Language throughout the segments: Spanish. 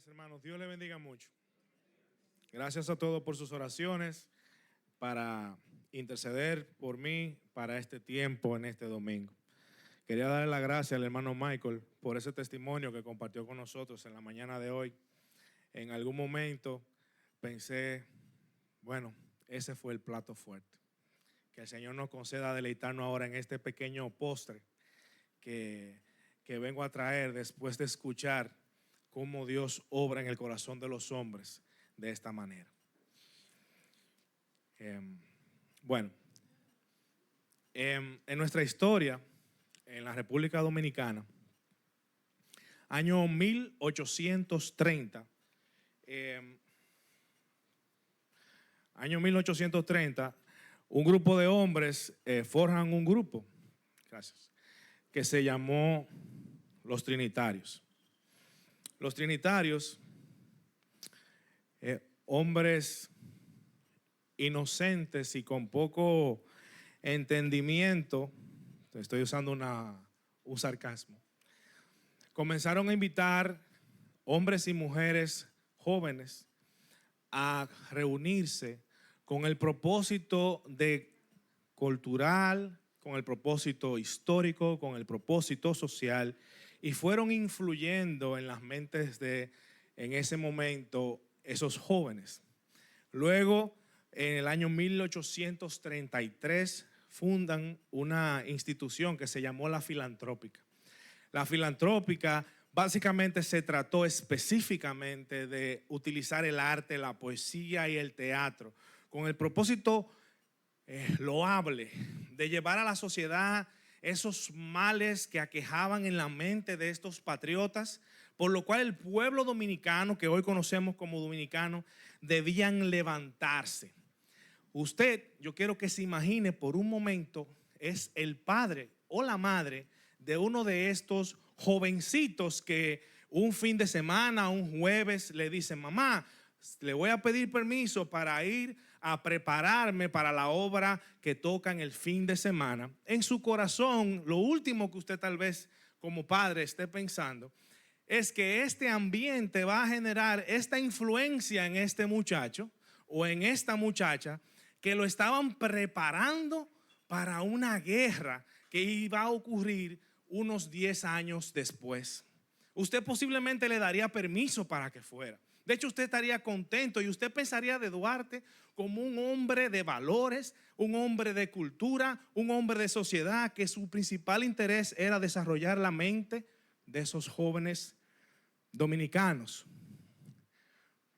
días, hermanos. Dios les bendiga mucho. Gracias a todos por sus oraciones para interceder por mí para este tiempo en este domingo. Quería darle las gracias al hermano Michael por ese testimonio que compartió con nosotros en la mañana de hoy. En algún momento pensé, bueno, ese fue el plato fuerte. Que el Señor nos conceda deleitarnos ahora en este pequeño postre que vengo a traer después de escuchar cómo Dios obra en el corazón de los hombres de esta manera. Bueno, en nuestra historia, en la República Dominicana, año 1830, un grupo de hombres forjan un grupo, gracias, que se llamó los Trinitarios. Los Trinitarios, hombres inocentes y con poco entendimiento, estoy usando un sarcasmo, comenzaron a invitar hombres y mujeres jóvenes a reunirse con el propósito cultural, con el propósito histórico, con el propósito social, y fueron influyendo en las mentes en ese momento, esos jóvenes. Luego, en el año 1833, fundan una institución que se llamó la Filantrópica. La Filantrópica básicamente se trató específicamente de utilizar el arte, la poesía y el teatro con el propósito loable de llevar a la sociedad esos males que aquejaban en la mente de estos patriotas, por lo cual el pueblo dominicano, que hoy conocemos como dominicano, debían levantarse. Usted, yo quiero que se imagine por un momento, es el padre o la madre de uno de estos jovencitos que un fin de semana, un jueves, le dicen: mamá, le voy a pedir permiso para ir a prepararme para la obra que toca en el fin de semana. En su corazón, lo último que usted tal vez como padre esté pensando es que este ambiente va a generar esta influencia en este muchacho o en esta muchacha, que lo estaban preparando para una guerra que iba a ocurrir unos 10 años después. Usted posiblemente le daría permiso para que fuera. De hecho, usted estaría contento y usted pensaría de Duarte como un hombre de valores, un hombre de cultura, un hombre de sociedad, que su principal interés era desarrollar la mente de esos jóvenes dominicanos.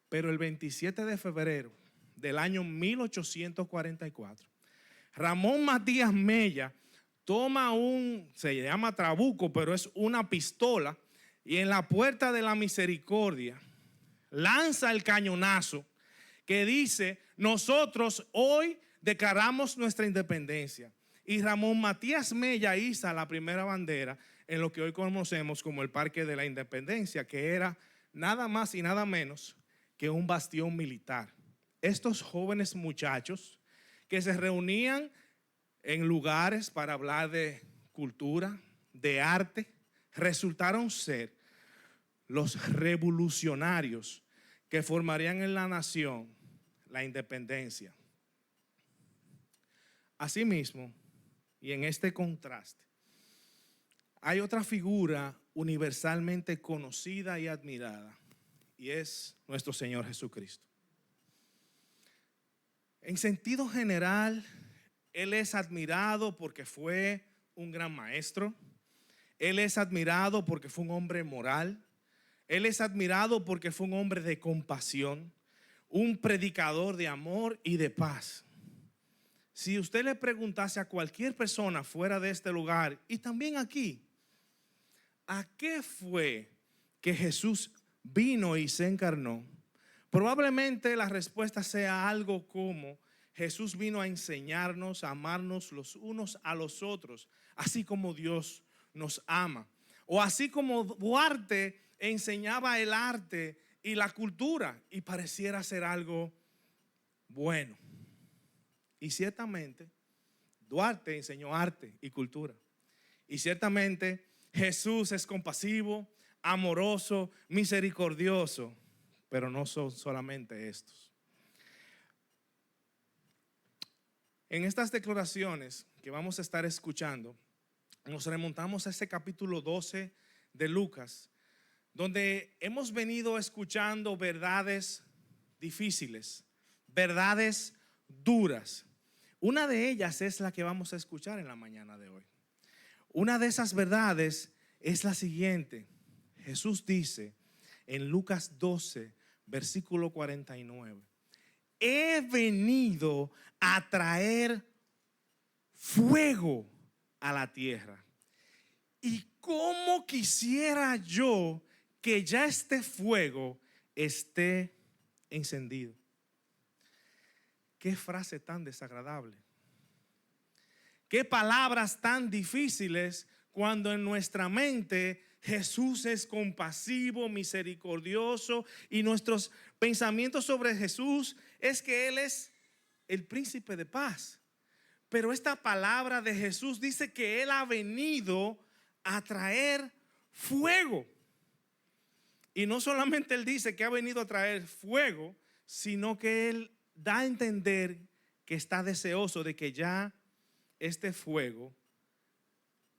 Pero el 27 de febrero del año 1844, Ramón Matías Mella toma se llama trabuco, pero es una pistola, y en la Puerta de la Misericordia lanza el cañonazo que dice: nosotros hoy declaramos nuestra independencia. Y Ramón Matías Mella iza la primera bandera en lo que hoy conocemos como el Parque de la Independencia, que era nada más y nada menos que un bastión militar. Estos jóvenes muchachos que se reunían en lugares para hablar de cultura, de arte, resultaron ser los revolucionarios que formarían en la nación la independencia. Asimismo, y en este contraste, hay otra figura universalmente conocida y admirada, y es nuestro Señor Jesucristo. En sentido general, Él es admirado porque fue un gran maestro. Él es admirado porque fue un hombre moral. Él es admirado porque fue un hombre de compasión, un predicador de amor y de paz. Si usted le preguntase a cualquier persona fuera de este lugar y también aquí, ¿a qué fue que Jesús vino y se encarnó? Probablemente la respuesta sea algo como: Jesús vino a enseñarnos a amarnos los unos a los otros, así como Dios nos ama. O así como Duarte enseñaba el arte y la cultura, y pareciera ser algo bueno. Y ciertamente Duarte enseñó arte y cultura. Y ciertamente Jesús es compasivo, amoroso, misericordioso, pero no son solamente estos. En estas declaraciones que vamos a estar escuchando, nos remontamos a ese capítulo 12 de Lucas, donde hemos venido escuchando verdades difíciles, verdades duras. Una de ellas es la que vamos a escuchar en la mañana de hoy. Una de esas verdades es la siguiente. Jesús dice en Lucas 12, versículo 49, he venido a traer fuego a la tierra. Y cómo quisiera yo que ya este fuego esté encendido. Qué frase tan desagradable. Qué palabras tan difíciles cuando en nuestra mente Jesús es compasivo, misericordioso y nuestros pensamientos sobre Jesús es que Él es el príncipe de paz. Pero esta palabra de Jesús dice que Él ha venido a traer fuego. Y no solamente Él dice que ha venido a traer fuego, sino que Él da a entender que está deseoso de que ya este fuego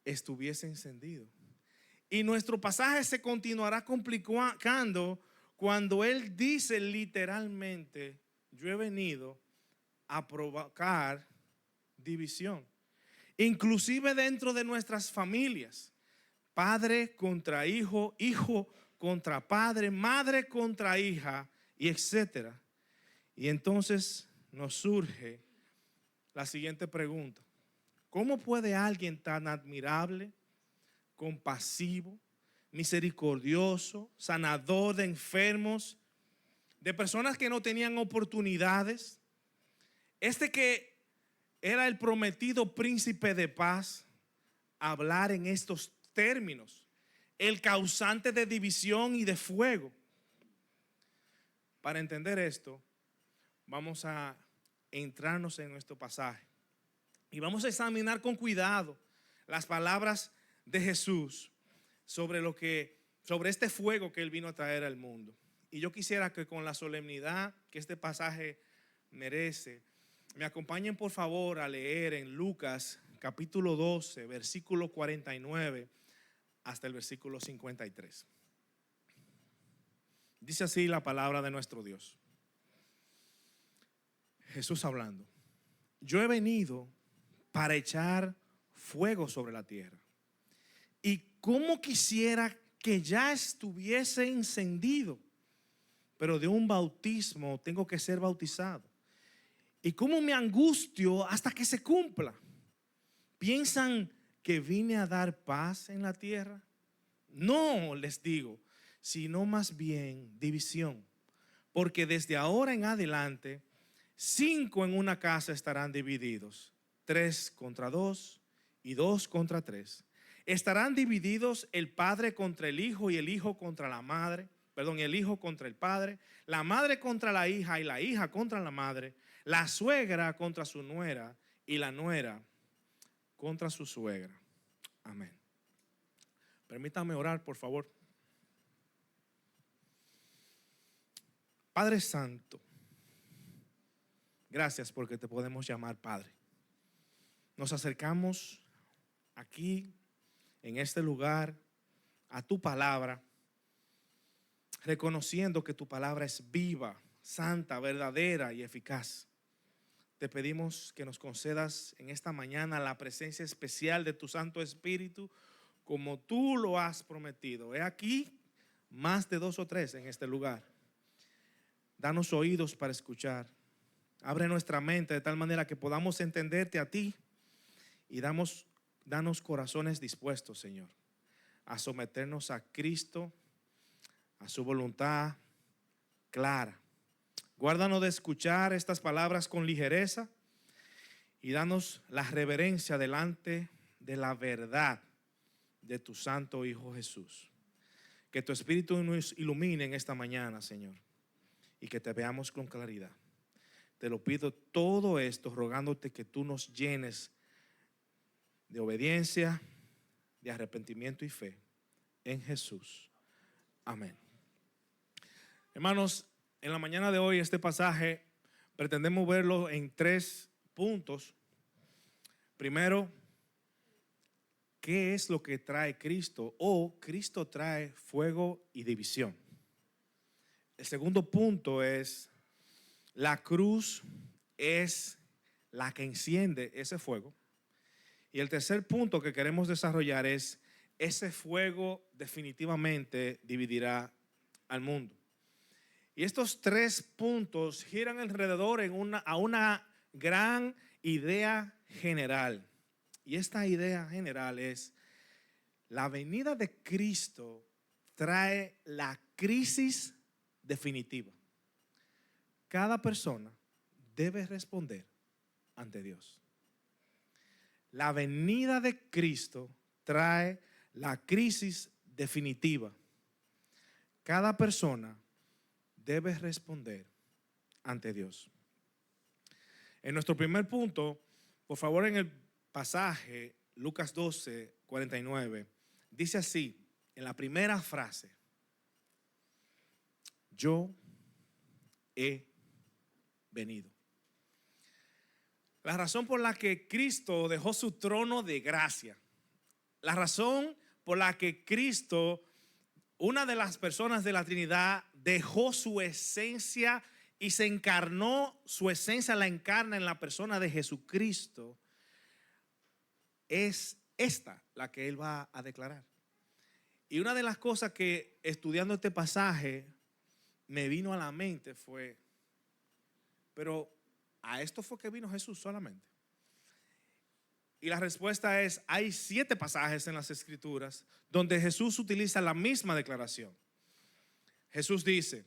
estuviese encendido. Y nuestro pasaje se continuará complicando cuando Él dice literalmente, yo he venido a provocar división, inclusive dentro de nuestras familias, padre contra hijo, hijo contra padre, madre contra hija, y etcétera. Y entonces nos surge la siguiente pregunta: ¿cómo puede alguien tan admirable, compasivo, misericordioso, sanador de enfermos, de personas que no tenían oportunidades, que era el prometido príncipe de paz, hablar en estos términos, el causante de división y de fuego? Para entender esto, vamos a entrarnos en nuestro pasaje y vamos a examinar con cuidado las palabras de Jesús sobre este fuego que Él vino a traer al mundo. Y yo quisiera que con la solemnidad que este pasaje merece, me acompañen por favor a leer en Lucas capítulo 12, versículo 49 hasta el versículo 53. Dice así la palabra de nuestro Dios. Jesús hablando: yo he venido para echar fuego sobre la tierra. Y cómo quisiera que ya estuviese encendido, pero de un bautismo tengo que ser bautizado. Y cómo me angustio hasta que se cumpla. ¿Piensan que vine a dar paz en la tierra? No, les digo, sino más bien división. Porque desde ahora en adelante 5 en una casa estarán divididos, 3 contra 2 y 2 contra 3. Estarán divididos el padre contra el hijo y el hijo contra la madre, el hijo contra el padre, la madre contra la hija y la hija contra la madre, la suegra contra su nuera y la nuera contra su suegra. Amén. Permítame orar, por favor. Padre Santo, gracias porque te podemos llamar Padre. Nos acercamos aquí, en este lugar, a tu palabra, reconociendo que tu palabra es viva, santa, verdadera y eficaz. Te pedimos que nos concedas en esta mañana la presencia especial de tu Santo Espíritu, como tú lo has prometido. He aquí más de 2 o 3 en este lugar. Danos oídos para escuchar. Abre nuestra mente de tal manera que podamos entenderte a ti, y danos corazones dispuestos, Señor, a someternos a Cristo, a su voluntad clara. Guárdanos de escuchar estas palabras con ligereza y danos la reverencia delante de la verdad de tu Santo Hijo Jesús. Que tu Espíritu nos ilumine en esta mañana, Señor, y que te veamos con claridad. Te lo pido todo esto rogándote que tú nos llenes de obediencia, de arrepentimiento y fe en Jesús. Amén. Hermanos, en la mañana de hoy este pasaje pretendemos verlo en 3 puntos. Primero, ¿qué es lo que trae Cristo? O Cristo trae fuego y división. El segundo punto es, la cruz es la que enciende ese fuego. Y el tercer punto que queremos desarrollar es, ese fuego definitivamente dividirá al mundo. Y estos 3 puntos giran alrededor a una gran idea general. Y esta idea general es, la venida de Cristo trae la crisis definitiva. Cada persona debe responder ante Dios. La venida de Cristo trae la crisis definitiva. Cada persona debe responder ante Dios. En nuestro primer punto, por favor, en el pasaje Lucas 12, 49, dice así, en la primera frase: yo he venido. La razón por la que Cristo dejó su trono de gracia, la razón por la que Cristo, una de las personas de la Trinidad, dejó su esencia y se encarnó, su esencia la encarna en la persona de Jesucristo, es esta la que Él va a declarar. Y una de las cosas que estudiando este pasaje me vino a la mente fue, pero ¿a esto fue que vino Jesús solamente? Y la respuesta es, hay 7 pasajes en las Escrituras donde Jesús utiliza la misma declaración. Jesús dice,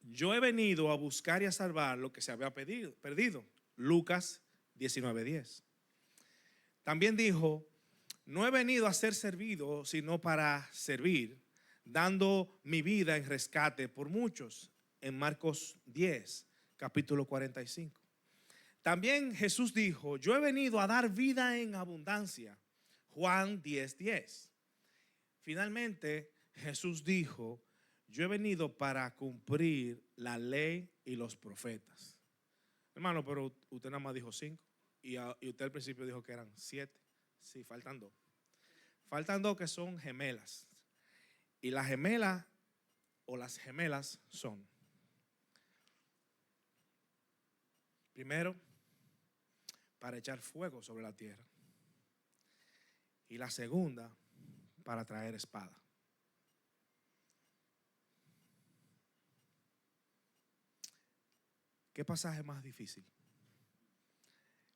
yo he venido a buscar y a salvar lo que se había perdido. Lucas 19:10. También dijo, no he venido a ser servido, sino para servir, dando mi vida en rescate por muchos. En Marcos 10, capítulo 45. También Jesús dijo, yo he venido a dar vida en abundancia. Juan 10:10. Finalmente, Jesús dijo, yo he venido para cumplir la ley y los profetas. Hermano, pero usted nada más dijo 5 y usted al principio dijo que eran 7. Sí, faltan 2. Faltan 2 que son gemelas. Y las gemelas o las gemelas son, primero, para echar fuego sobre la tierra. Y la segunda, para traer espada. ¿Qué pasaje más difícil?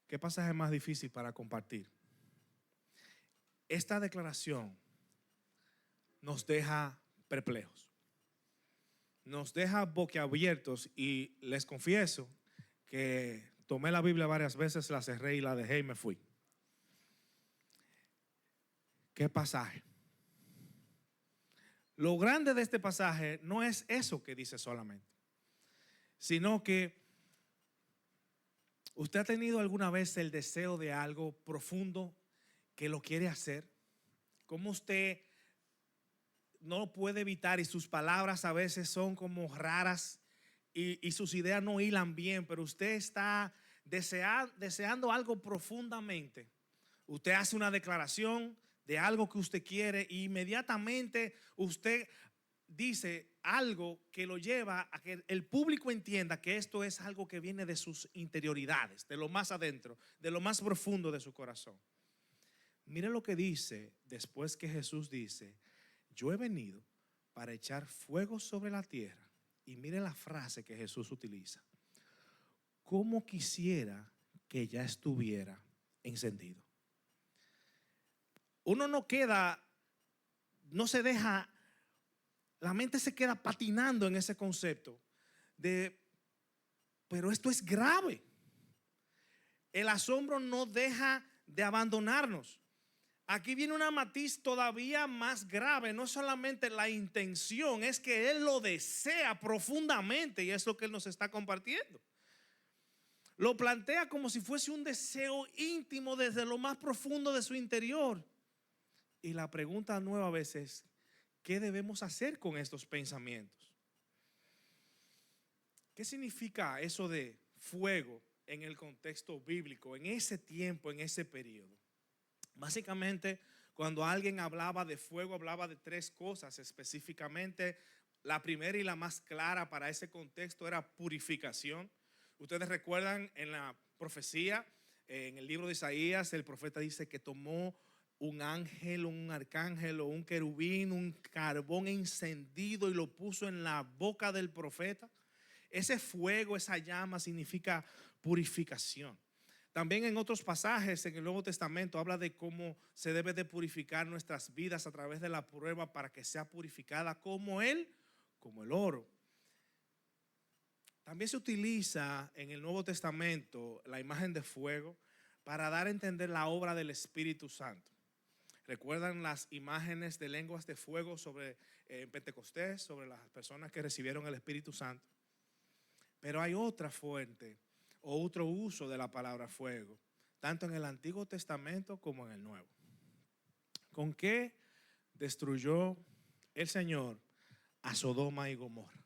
¿Qué pasaje más difícil para compartir? Esta declaración nos deja perplejos. Nos deja boquiabiertos y les confieso que tomé la Biblia varias veces, la cerré y la dejé y me fui. ¿Qué pasaje? Lo grande de este pasaje no es eso que dice solamente, sino que ¿usted ha tenido alguna vez el deseo de algo profundo que lo quiere hacer? ¿Cómo usted no puede evitar y sus palabras a veces son como raras y sus ideas no hilan bien, pero usted está deseando algo profundamente? Usted hace una declaración de algo que usted quiere e inmediatamente usted dice algo que lo lleva a que el público entienda que esto es algo que viene de sus interioridades, de lo más adentro, de lo más profundo de su corazón. Mire lo que dice después que Jesús dice, yo he venido para echar fuego sobre la tierra. Y mire la frase que Jesús utiliza. Como quisiera que ya estuviera encendido. Uno no se deja, la mente se queda patinando en ese concepto de, pero esto es grave. El asombro no deja de abandonarnos. Aquí viene una matiz todavía más grave. No solamente la intención, es que Él lo desea profundamente y es lo que Él nos está compartiendo. Lo plantea como si fuese un deseo íntimo desde lo más profundo de su interior. Y la pregunta nueva vez es, ¿qué debemos hacer con estos pensamientos? ¿Qué significa eso de fuego en el contexto bíblico, en ese tiempo, en ese periodo? Básicamente, cuando alguien hablaba de fuego, hablaba de tres cosas específicamente. La primera y la más clara para ese contexto era purificación. Ustedes recuerdan en la profecía, en el libro de Isaías, el profeta dice que tomó un ángel, un arcángel o un querubín, un carbón encendido y lo puso en la boca del profeta. Ese fuego, esa llama significa purificación. También en otros pasajes en el Nuevo Testamento habla de cómo se debe de purificar nuestras vidas a través de la prueba para que sea purificada como el oro. También se utiliza en el Nuevo Testamento la imagen de fuego para dar a entender la obra del Espíritu Santo. ¿Recuerdan las imágenes de lenguas de fuego sobre Pentecostés, sobre las personas que recibieron el Espíritu Santo? Pero hay otra fuente o otro uso de la palabra fuego, tanto en el Antiguo Testamento como en el Nuevo. ¿Con qué destruyó el Señor a Sodoma y Gomorra?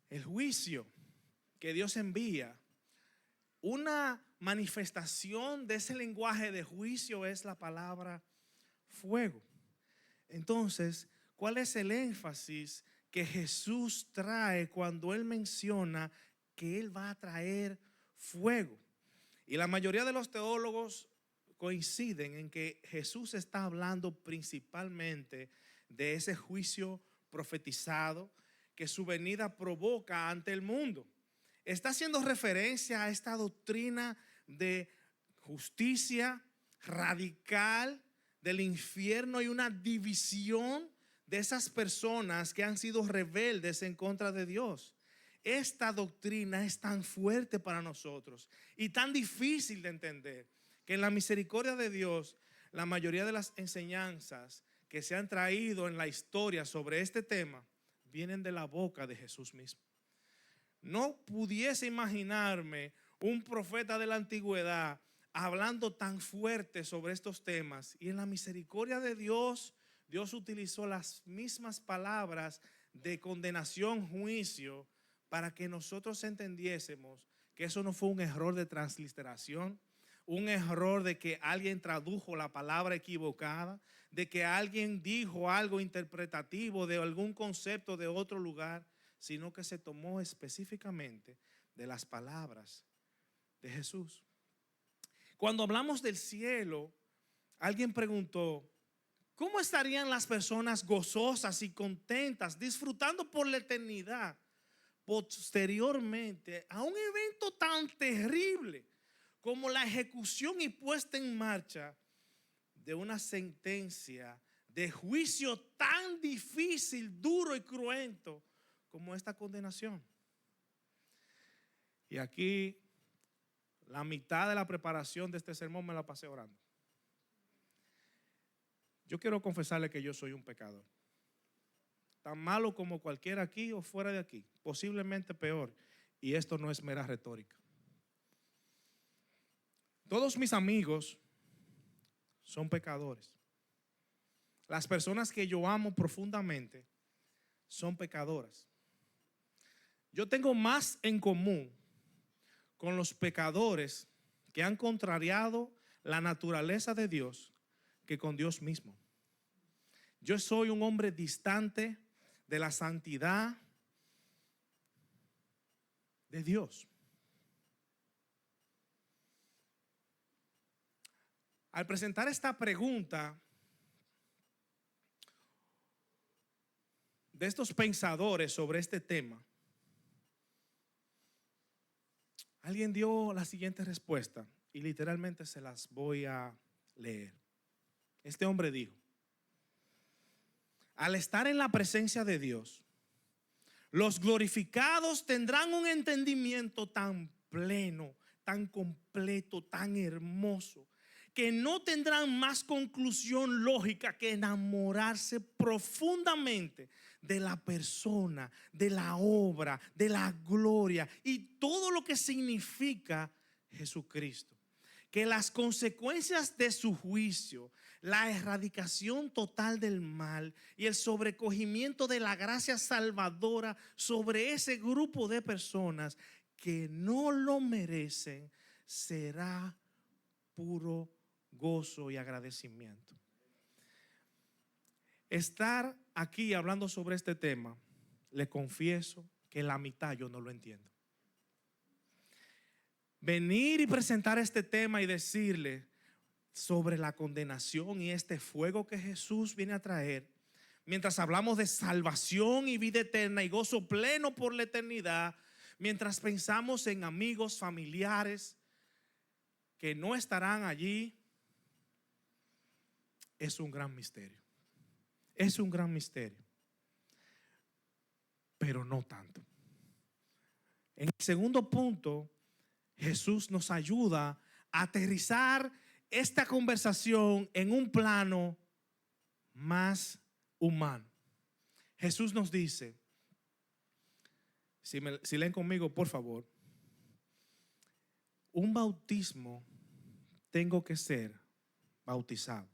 El juicio que Dios envía, una manifestación de ese lenguaje de juicio es la palabra fuego. Entonces, ¿cuál es el énfasis que Jesús trae cuando Él menciona que Él va a traer fuego? Y la mayoría de los teólogos coinciden en que Jesús está hablando principalmente de ese juicio profetizado que su venida provoca ante el mundo. Está haciendo referencia a esta doctrina de justicia radical del infierno y una división de esas personas que han sido rebeldes en contra de Dios. Esta doctrina es tan fuerte para nosotros y tan difícil de entender que en la misericordia de Dios, la mayoría de las enseñanzas que se han traído en la historia sobre este tema vienen de la boca de Jesús mismo. No pudiese imaginarme un profeta de la antigüedad hablando tan fuerte sobre estos temas, y en la misericordia de Dios, Dios utilizó las mismas palabras de condenación, juicio, para que nosotros entendiésemos que eso no fue un error de transliteración, un error de que alguien tradujo la palabra equivocada, de que alguien dijo algo interpretativo de algún concepto de otro lugar, sino que se tomó específicamente de las palabras de Jesús. Cuando hablamos del cielo, alguien preguntó, ¿cómo estarían las personas gozosas y contentas, disfrutando por la eternidad, posteriormente a un evento tan terrible como la ejecución y puesta en marcha de una sentencia de juicio tan difícil, duro y cruento como esta condenación? Y aquí la mitad de la preparación de este sermón me la pasé orando. Yo quiero confesarle que yo soy un pecador, tan malo como cualquiera aquí o fuera de aquí, posiblemente peor, y esto no es mera retórica. Todos mis amigos son pecadores. Las personas que yo amo profundamente son pecadoras. Yo tengo más en común con los pecadores que han contrariado la naturaleza de Dios que con Dios mismo. Yo soy un hombre distante de la santidad de Dios. Al presentar esta pregunta de estos pensadores sobre este tema, alguien dio la siguiente respuesta y literalmente se las voy a leer. Este hombre dijo: al estar en la presencia de Dios, los glorificados tendrán un entendimiento tan pleno, tan completo, tan hermoso, que no tendrán más conclusión lógica que enamorarse profundamente de la persona, de la obra, de la gloria y todo lo que significa Jesucristo. que las consecuencias de su juicio, la erradicación total del mal y el sobrecogimiento de la gracia salvadora sobre ese grupo de personas que no lo merecen, será puro gozo y agradecimiento. Estar aquí hablando sobre este tema, le confieso que la mitad yo no lo entiendo. Venir y presentar este tema y decirle sobre la condenación y este fuego que Jesús viene a traer, mientras hablamos de salvación y vida eterna y gozo pleno por la eternidad, mientras pensamos en amigos, familiares que no estarán allí, es un gran misterio. Es un gran misterio, pero no tanto. En el segundo punto, Jesús nos ayuda a aterrizar esta conversación en un plano más humano. Jesús nos dice, si leen conmigo, por favor, un bautismo tengo que ser bautizado.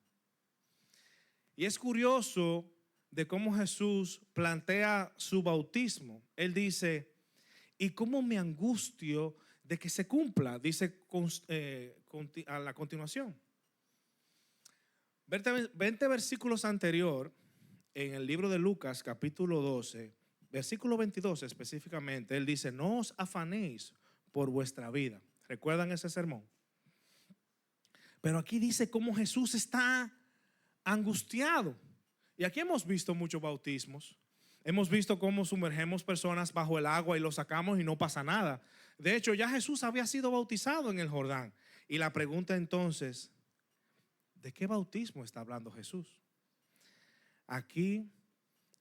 Y es curioso de cómo Jesús plantea su bautismo. Él dice, ¿y cómo me angustio de que se cumpla? Dice a la continuación. 20 versículos anterior, en el libro de Lucas, capítulo 12, versículo 22 específicamente, él dice, no os afanéis por vuestra vida. ¿Recuerdan ese sermón? Pero aquí dice cómo Jesús está angustiado. Y aquí hemos visto muchos bautismos. Hemos visto cómo sumergemos personas bajo el agua y lo sacamos y no pasa nada. De hecho, ya Jesús había sido bautizado en el Jordán. Y la pregunta entonces, ¿de qué bautismo está hablando Jesús? Aquí,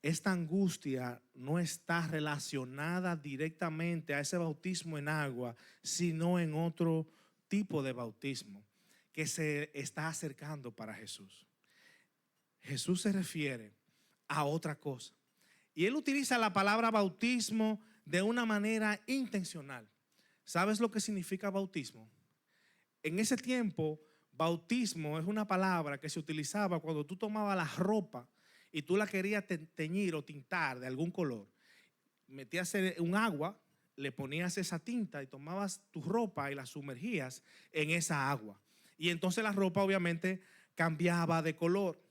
esta angustia no está relacionada directamente a ese bautismo en agua, sino en otro tipo de bautismo que se está acercando para Jesús. Jesús se refiere a otra cosa. Y él utiliza la palabra bautismo de una manera intencional. ¿Sabes lo que significa bautismo? En ese tiempo, bautismo es una palabra que se utilizaba cuando tú tomabas la ropa y tú la querías teñir o tintar de algún color. Metías un agua, le ponías esa tinta y tomabas tu ropa y la sumergías en esa agua. Y entonces la ropa obviamente cambiaba de color.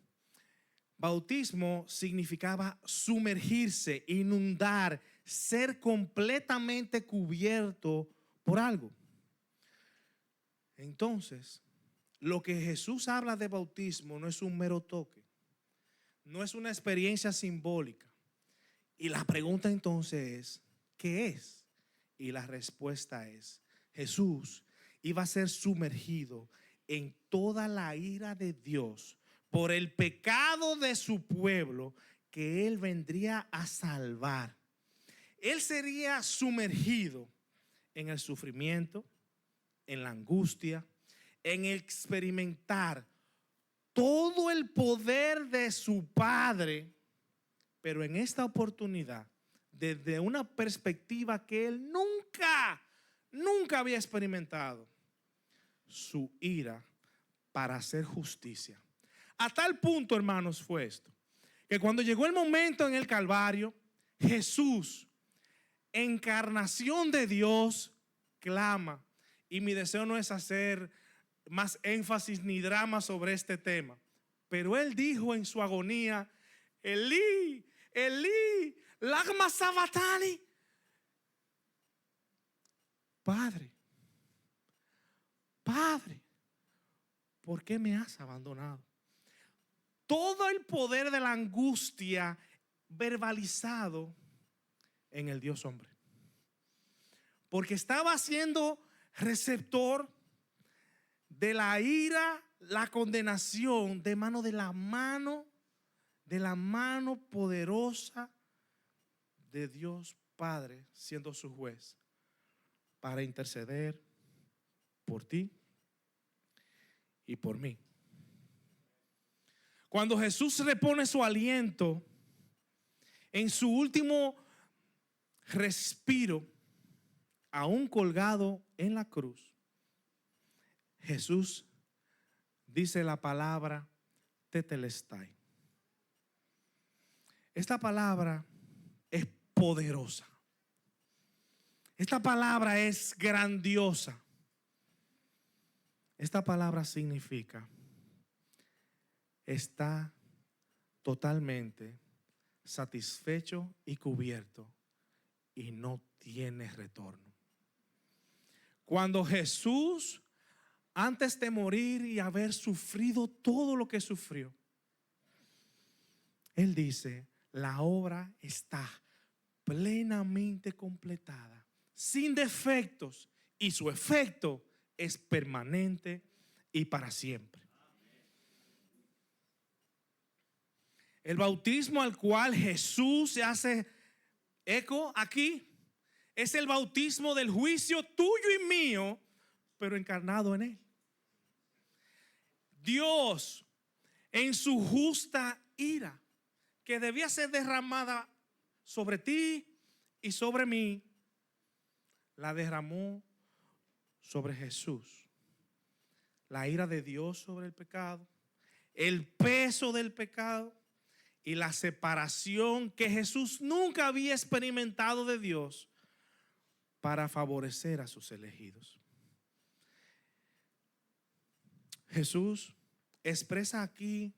Bautismo significaba sumergirse, inundar, ser completamente cubierto por algo. Entonces, lo que Jesús habla de bautismo no es un mero toque, no es una experiencia simbólica. Y la pregunta entonces es, ¿qué es? Y la respuesta es, Jesús iba a ser sumergido en toda la ira de Dios por el pecado de su pueblo que él vendría a salvar. Él sería sumergido en el sufrimiento, en la angustia, en experimentar todo el poder de su Padre, pero en esta oportunidad, desde una perspectiva que él nunca había experimentado, su ira para hacer justicia. A tal punto, hermanos, fue esto, que cuando llegó el momento en el Calvario, Jesús, encarnación de Dios, clama. Y mi deseo no es hacer más énfasis ni drama sobre este tema, pero él dijo en su agonía, Elí, Elí, lama sabachthani. Padre, Padre, ¿por qué me has abandonado? Todo el poder de la angustia verbalizado en el Dios hombre. Porque estaba siendo receptor de la ira, la condenación de la mano poderosa de Dios Padre, siendo su juez, para interceder por ti y por mí. Cuando Jesús repone su aliento en su último respiro, aún colgado en la cruz, Jesús dice la palabra tetelestai. Esta palabra es poderosa. Esta palabra es grandiosa. Esta palabra significa está totalmente satisfecho y cubierto y no tiene retorno. Cuando Jesús, antes de morir y haber sufrido todo lo que sufrió, Él dice, la obra está plenamente completada, sin defectos, y su efecto es permanente y para siempre. El bautismo al cual Jesús se hace eco aquí es el bautismo del juicio tuyo y mío, pero encarnado en Él. Dios, en su justa ira, que debía ser derramada sobre ti y sobre mí, la derramó sobre Jesús. La ira de Dios sobre el pecado, el peso del pecado y la separación que Jesús nunca había experimentado de Dios para favorecer a sus elegidos. Jesús expresa aquí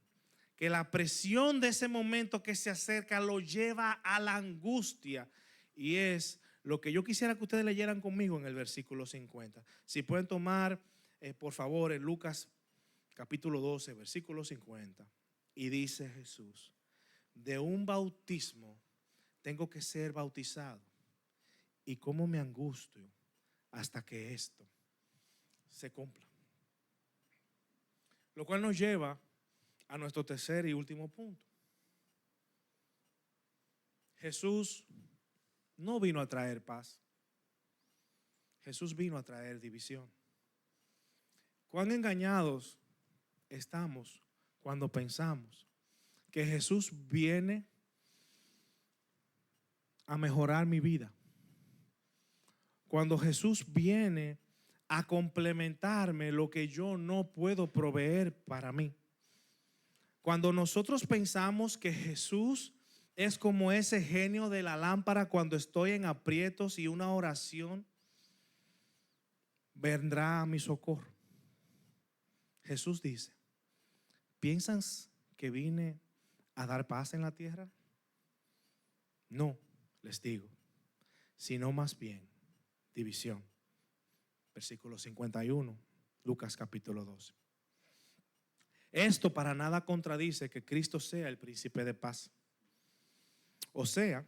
que la presión de ese momento que se acerca lo lleva a la angustia, y es lo que yo quisiera que ustedes leyeran conmigo en el versículo 50. Si pueden tomar, por favor, en Lucas capítulo 12, versículo 50. Y dice Jesús: de un bautismo tengo que ser bautizado, y cómo me angustio hasta que esto se cumpla. Lo cual nos lleva a nuestro tercer y último punto. Jesús no vino a traer paz. Jesús vino a traer división. Cuán engañados estamos cuando pensamos que Jesús viene a mejorar mi vida. Cuando Jesús viene a complementarme lo que yo no puedo proveer para mí. Cuando nosotros pensamos que Jesús es como ese genio de la lámpara cuando estoy en aprietos y una oración vendrá a mi socorro. Jesús dice: ¿piensas que vine a dar paz en la tierra? No, les digo, sino más bien división. Versículo 51, Lucas capítulo 12. Esto para nada contradice que Cristo sea el príncipe de paz. O sea,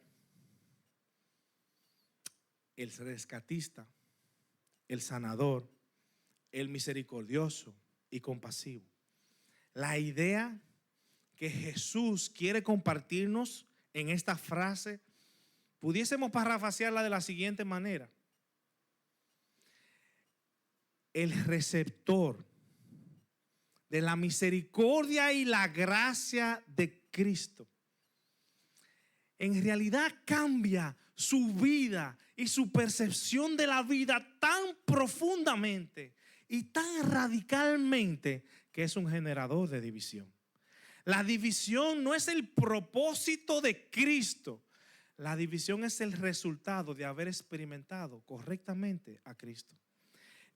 el rescatista, el sanador, el misericordioso y compasivo. La idea que Jesús quiere compartirnos en esta frase, pudiésemos parafrasearla de la siguiente manera: el receptor de la misericordia y la gracia de Cristo en realidad cambia su vida y su percepción de la vida tan profundamente y tan radicalmente que es un generador de división. La división no es el propósito de Cristo. La división es el resultado de haber experimentado correctamente a Cristo.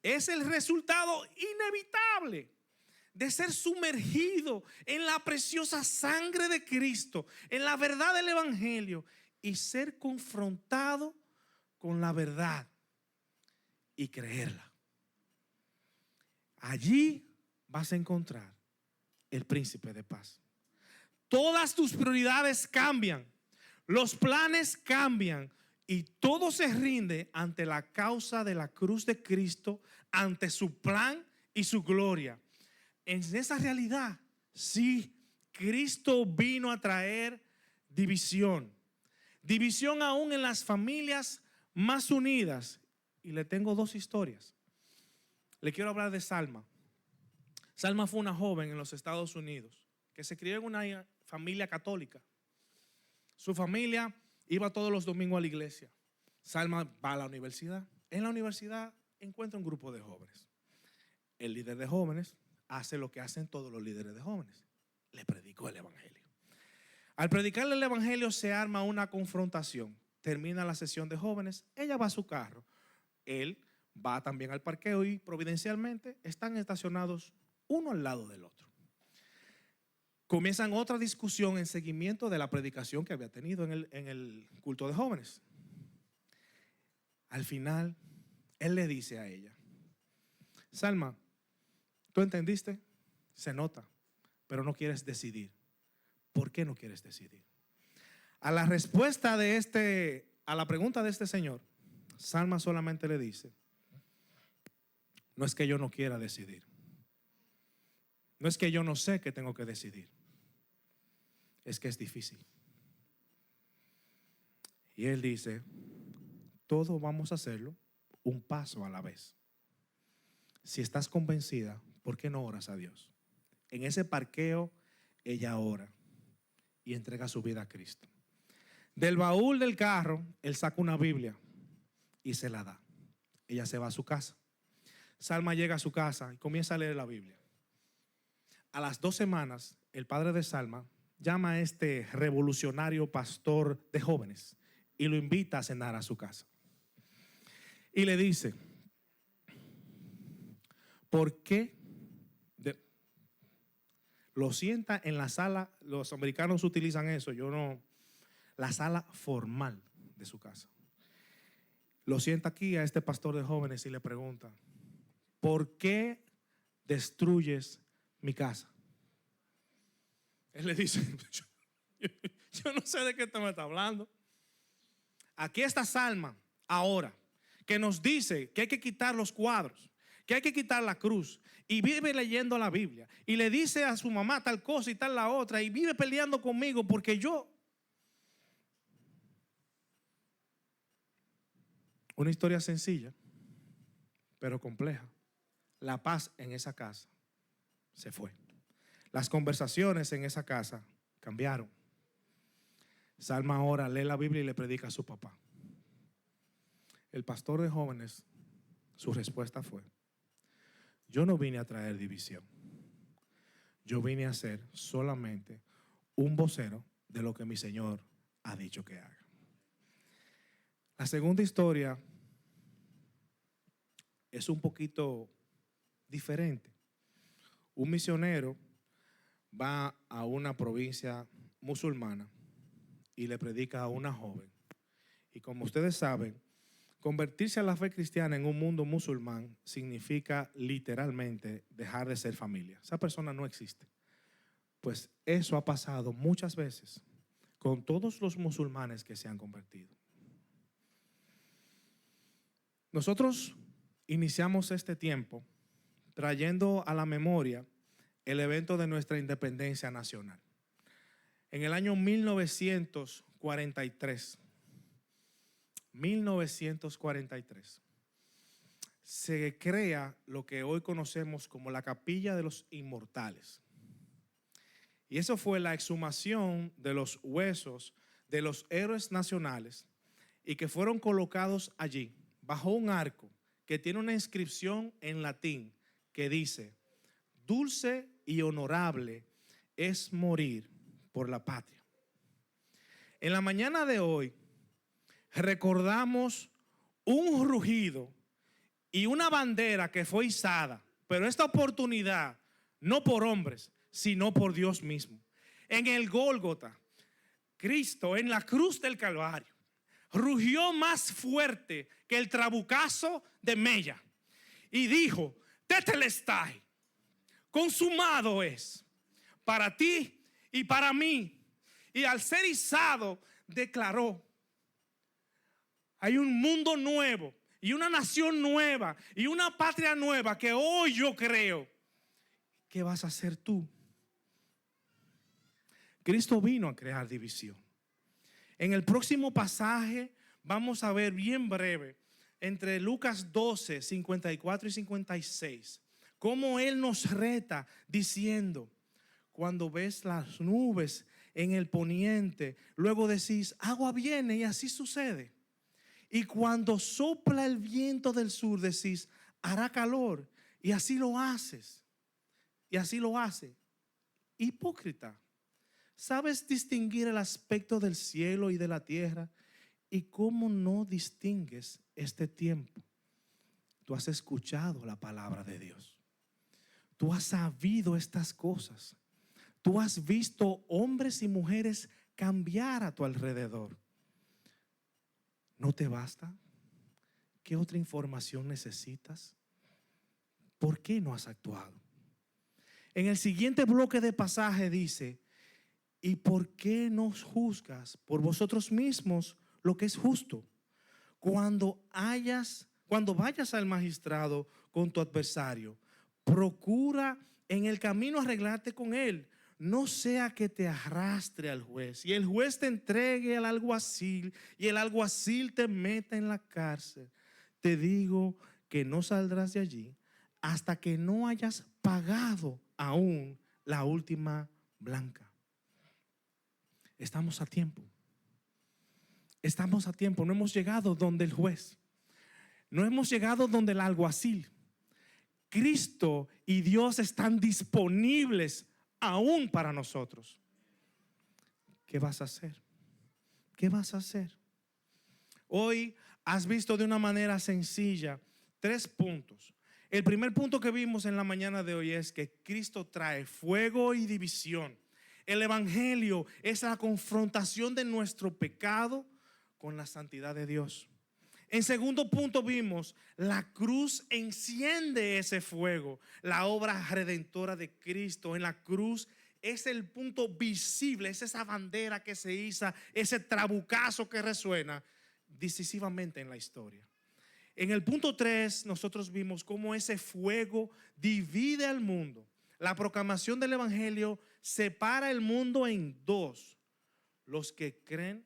Es el resultado inevitable de ser sumergido en la preciosa sangre de Cristo, en la verdad del Evangelio, y ser confrontado con la verdad y creerla. Allí vas a encontrar el príncipe de paz. Todas tus prioridades cambian, los planes cambian, y todo se rinde ante la causa de la cruz de Cristo, ante su plan y su gloria. En esa realidad, sí, Cristo vino a traer división. División aún en las familias más unidas. Y le tengo dos historias. Le quiero hablar de Salma. Salma fue una joven en los Estados Unidos que se crió en una familia católica. Su familia iba todos los domingos a la iglesia. Salma va a la universidad. En la universidad encuentra un grupo de jóvenes. el líder de jóvenes hace lo que hacen todos los líderes de jóvenes. Le predicó el evangelio. Al predicarle el evangelio se arma una confrontación. Termina la sesión de jóvenes, ella va a su carro, él va también al parqueo y providencialmente están estacionados uno al lado del otro. Comienzan otra discusión en seguimiento de la predicación que había tenido en el culto de jóvenes. Al final, él le dice a ella: Salma, ¿tú entendiste? Se nota, pero no quieres decidir. ¿Por qué no quieres decidir? A la respuesta a la pregunta de este señor, Salma solamente le dice: no es que yo no quiera decidir. No es que yo no sé que tengo que decidir. Es que es difícil. Y él dice: todos vamos a hacerlo un paso a la vez. Si estás convencida, ¿por qué no oras a Dios? En ese parqueo, ella ora y entrega su vida a Cristo. Del baúl del carro, él saca una Biblia y se la da. Ella se va a su casa. Salma llega a su casa y comienza a leer la Biblia. A las 2 semanas, el padre de Salma llama a este revolucionario pastor de jóvenes y lo invita a cenar a su casa. Y le dice: ¿por qué? Lo sienta en la sala, los americanos utilizan eso, yo no, la sala formal de su casa. Lo sienta aquí a este pastor de jóvenes y le pregunta: ¿por qué destruyes mi casa? Él le dice: yo no sé de qué te me está hablando. Aquí está Salma ahora, que nos dice que hay que quitar los cuadros, que hay que quitar la cruz, y vive leyendo la Biblia y le dice a su mamá tal cosa y tal la otra, y vive peleando conmigo porque yo. Una historia sencilla pero compleja. La paz en esa casa se fue. Las conversaciones en esa casa cambiaron. Salma ahora lee la Biblia y le predica a su papá. El pastor de jóvenes, su respuesta fue: yo no vine a traer división. Yo vine a ser solamente un vocero de lo que mi Señor ha dicho que haga. La segunda historia es un poquito diferente. Un misionero va a una provincia musulmana y le predica a una joven. Y como ustedes saben, convertirse a la fe cristiana en un mundo musulmán significa literalmente dejar de ser familia. Esa persona no existe. Pues eso ha pasado muchas veces con todos los musulmanes que se han convertido. Nosotros iniciamos este tiempo trayendo a la memoria el evento de nuestra independencia nacional. En el año 1943, se crea lo que hoy conocemos como la Capilla de los Inmortales. Y eso fue la exhumación de los huesos de los héroes nacionales y que fueron colocados allí bajo un arco que tiene una inscripción en latín que dice: dulce y honorable es morir por la patria. En la mañana de hoy recordamos un rugido y una bandera que fue izada, pero esta oportunidad no por hombres, sino por Dios mismo. En el Gólgota, Cristo en la cruz del Calvario rugió más fuerte que el trabucazo de Mella y dijo: Tetelestai, consumado es, para ti y para mí. Y al ser izado declaró: hay un mundo nuevo y una nación nueva y una patria nueva que hoy yo creo que vas a ser tú. Cristo vino a crear división. En el próximo pasaje vamos a ver bien breve, entre Lucas 12, 54 y 56, cómo Él nos reta diciendo: cuando ves las nubes en el poniente, luego decís: agua viene, y así sucede. Y cuando sopla el viento del sur, decís: hará calor, Y así lo haces. Y así lo hace. Hipócrita. ¿Sabes distinguir el aspecto del cielo y de la tierra? ¿Y cómo no distingues este tiempo? Tú has escuchado la palabra de Dios. Tú has sabido estas cosas. Tú has visto hombres y mujeres cambiar a tu alrededor. ¿No te basta? ¿Qué otra información necesitas? ¿Por qué no has actuado? En el siguiente bloque de pasaje dice: ¿y por qué no juzgas por vosotros mismos lo que es justo? Cuando vayas al magistrado con tu adversario, procura en el camino arreglarte con él. No sea que te arrastre al juez y el juez te entregue al alguacil y el alguacil te meta en la cárcel. Te digo que no saldrás de allí hasta que no hayas pagado aún la última blanca. Estamos a tiempo. Estamos a tiempo. No hemos llegado donde el juez. No hemos llegado donde el alguacil. Cristo y Dios están disponibles aún para nosotros. ¿Qué vas a hacer? ¿Qué vas a hacer? Hoy has visto de una manera sencilla 3 puntos. El primer punto que vimos en la mañana de hoy es que Cristo trae fuego y división. El evangelio es la confrontación de nuestro pecado con la santidad de Dios. En segundo punto vimos, la cruz enciende ese fuego. La obra redentora de Cristo en la cruz es el punto visible, es esa bandera que se iza, ese trabucazo que resuena decisivamente en la historia. En el punto 3 nosotros vimos cómo ese fuego divide al mundo. La proclamación del evangelio separa el mundo en 2: los que creen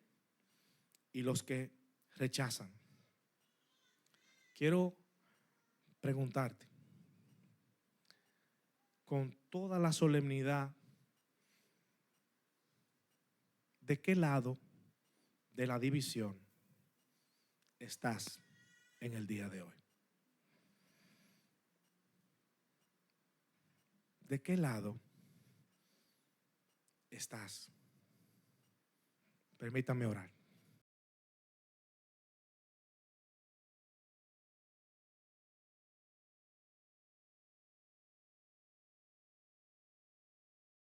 y los que rechazan. Quiero preguntarte con toda la solemnidad, ¿de qué lado de la división estás en el día de hoy? ¿De qué lado estás? Permítame orar.